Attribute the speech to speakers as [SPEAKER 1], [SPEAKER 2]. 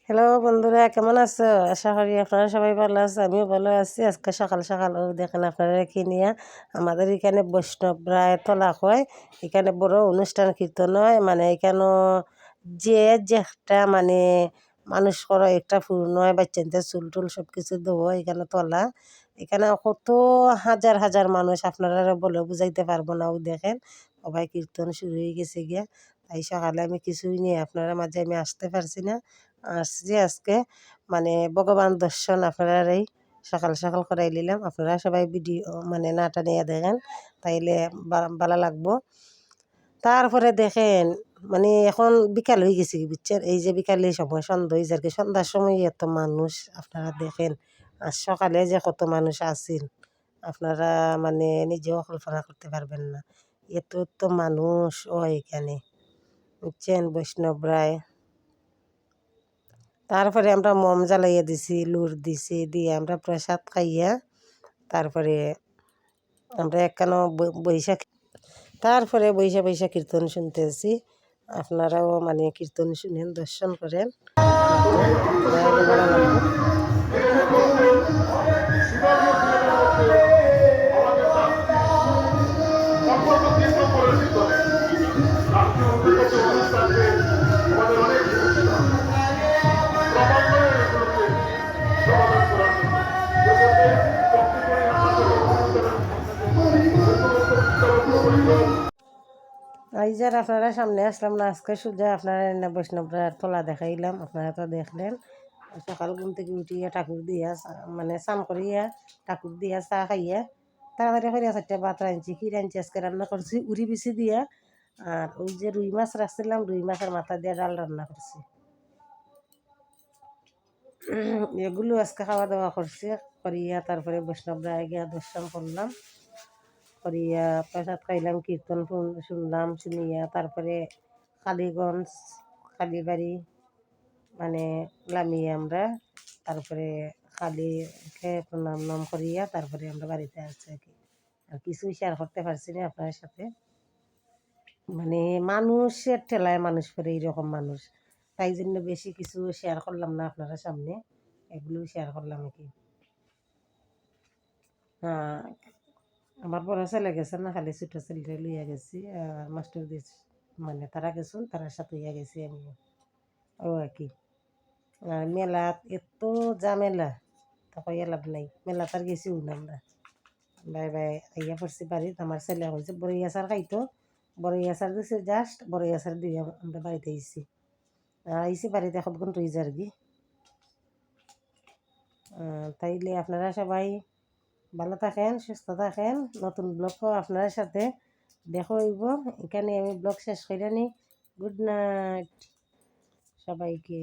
[SPEAKER 1] Hello বন্ধুরা, কেমন আছো? আশা করি আপনারা সবাই ভালো আছে, আমিও ভালো আছি। আজকে সকাল সকাল দেখেন আপনারা কি নিয়ে আমাদের এখানে বৈষ্ণব রায় তলা হয়, এখানে বড় অনুষ্ঠান কীর্তন হয়। মানে এখানে যে যেটা মানে মানুষ করো একটা পূর্ণ হয়, বাচ্চাদের চুল টুল সব কিছু দেবো এখানে তলা। এখানে কত হাজার হাজার মানুষ, আপনারা বলে বুঝাইতে পারবো না। ও দেখেন সবাই কীর্তন শুরু হয়ে গেছে গিয়া। তাই সকালে আমি কিছুই নিয়ে আপনারা মাঝে আমি আসতে পারছি না, আসছি আজকে মানে ভগবান দর্শন আপনারা এই সকাল সকাল করাই নিলাম। আপনারা সবাই ভিডিও মানে নাটা নিয়ে দেখেন, তাইলে ভালো লাগবো। তারপরে দেখেন মানে এখন বিকাল হয়ে গেছে বুঝছেন, এই যে বিকালে সময় সন্ধ্যা হয়ে যায়, সন্ধ্যার সময় এত মানুষ আপনারা দেখেন। আর সকালে যে কত মানুষ আসেন আপনারা মানে নিজেও কল্পনা করতে পারবেন না, এত এত মানুষ ও এখানে বুঝছেন বৈষ্ণব রায়। তারপরে আমরা মোম জ্বালাইয়া দিছি, লুর দিছি, দিয়ে আমরা প্রসাদ খাইয়া তারপরে আমরা একখানো বৈশাখ, তারপরে বৈশা বৈশা কীর্তন শুনতেছি। আপনারাও মানে কীর্তন শুনেন, দর্শন করেন। এই যে আপনারা সামনে আসলাম না আজকে, সুজা আপনারা বৈষ্ণবরা তোলা দেখাইলাম, আপনারা তো দেখলেন। সকাল ঘুম থেকে উঠিয়া ঠাকুর দিয়া মানে স্নান করিয়া ঠাকুর দিয়া চা খাইয়া তাড়াতাড়ি করিয়া 4টা ভাত রাঁধছি, কি রাঁধছি আজকে রান্না করছি উড়ি বিছি দিয়া। আর ওই যে রুই মাছ রাখছিলাম, রুই মাছের মাথা দিয়ে ডাল রান্না করছি। এগুলো আজকে খাওয়া দাওয়া করছি, করিয়া তারপরে বৈষ্ণবরা গিয়া দর্শন করলাম, করিয়া প্রসাদ খাইলাম, কীর্তন শুনলাম, শুনিয়া তারপরে কালীগঞ্জ কালীবাড়ি মানে নামিয়ে আমরা তারপরে কালীকে প্রণাম নাম করিয়া তারপরে আমরা বাড়িতে আসছি আর কি। আর কিছুই শেয়ার করতে পারছি না আপনার সাথে, মানে মানুষের ঠেলায় মানুষ করে এইরকম মানুষ, তাই জন্য বেশি কিছু শেয়ার করলাম না আপনারা সামনে, এগুলো শেয়ার করলাম আর কি। হ্যাঁ, আমার বড় ছেলে গেছে না, খালি ছোটো ছেলেটা লইয়া গেছি। আর মাস্টার দিস মানে তারা গেছুন, তারার সাথে ইয়া গেছি আমি ও আর কি। আর মেলাত এত ঝামেলা, তখন লাভ নাই, মেলা তার গেছিও না আমরা। বাই বাই আইয়া পড়ছি বাড়িত, আমার ছেলে হয়েছে বড়ই আচার খাইতো, বড়ই আচার দিছে জাস্ট, বড়ই আচার দিয়ে আমরা বাড়িতে আইসি। আইসি বাড়িতে কতক্ষণ রয়েছে আর কি। তাইলে আপনারা সবাই ভালো থাকেন, সুস্থ থাকেন। নতুন ব্লগও আপনার সাথে দেখা হইব। এখানে আমি ব্লগ শেষ করে নিই। গুড নাইট সবাইকে।